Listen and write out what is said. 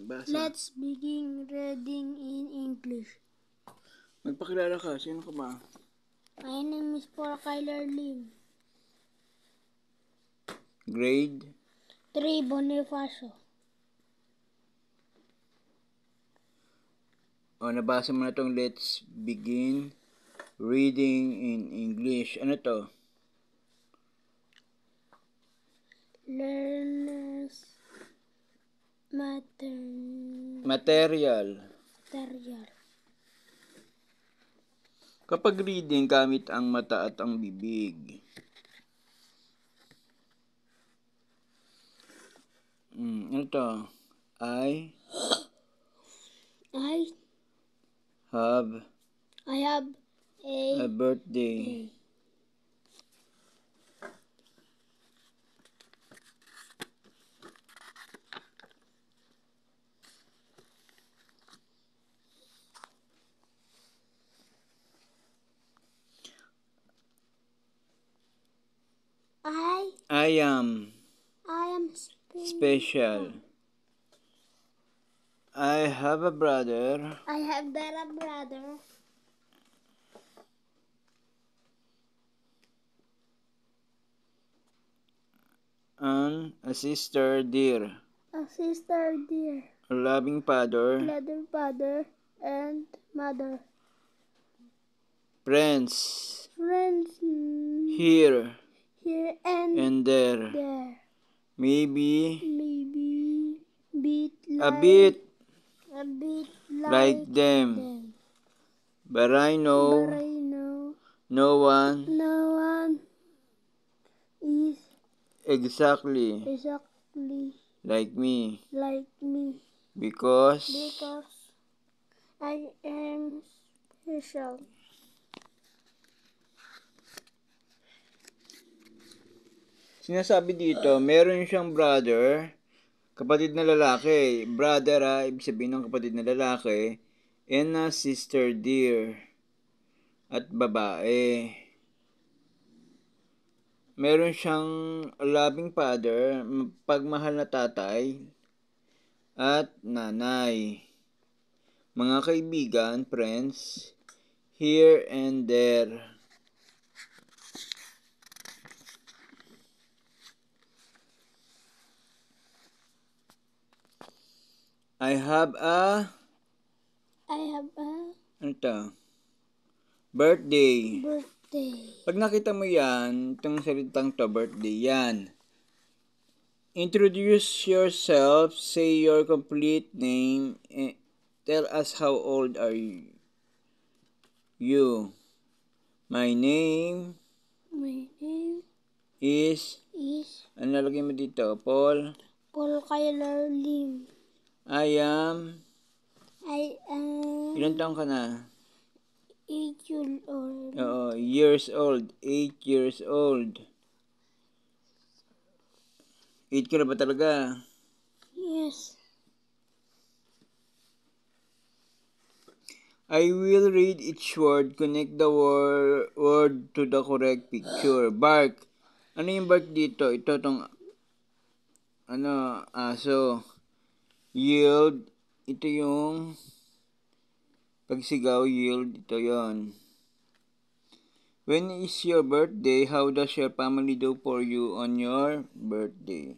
Basa. Let's begin reading in English. Magpakilala ka. Sino ka ba? My name is Paul Kyler Lim. Grade? 3 Bonifacio. O, nabasa mo na itong let's begin reading in English. Ano to? Learners Material. material. Kapag reading, gamit ang mata at ang bibig. Ano to? I have a birthday. I am special. I have a brother. I have a brother. And a sister dear. A sister dear. A loving father. Loving father and mother. Friends. Friends Here and there. Maybe a bit like them. But I know no one is exactly like me. Because I am special. Sinasabi dito, meron siyang brother, kapatid na lalaki. Brother, ibig sabihin ng kapatid na lalaki. And a sister dear. At babae. Meron siyang loving father, pagmahal na tatay, at nanay. Mga kaibigan, friends, here and there. I have a ano to? Birthday. Pag nakita mo yan, itong salitang to, birthday, yan. Introduce yourself, say your complete name, and tell us how old are you. My name is ano nalagay mo dito? Paul Kyler Lim. I am ilang taong ka na? 8 years old. Oo, years old. 8 years old. 8 ka na ba talaga? Yes. I will read each word. Connect the word to the correct picture. Bark. Ano yung bark dito? Ito tong aso. Yield. Ito yung pagsigaw. Yield. Ito yon. When is your birthday? How does your family do for you on your birthday?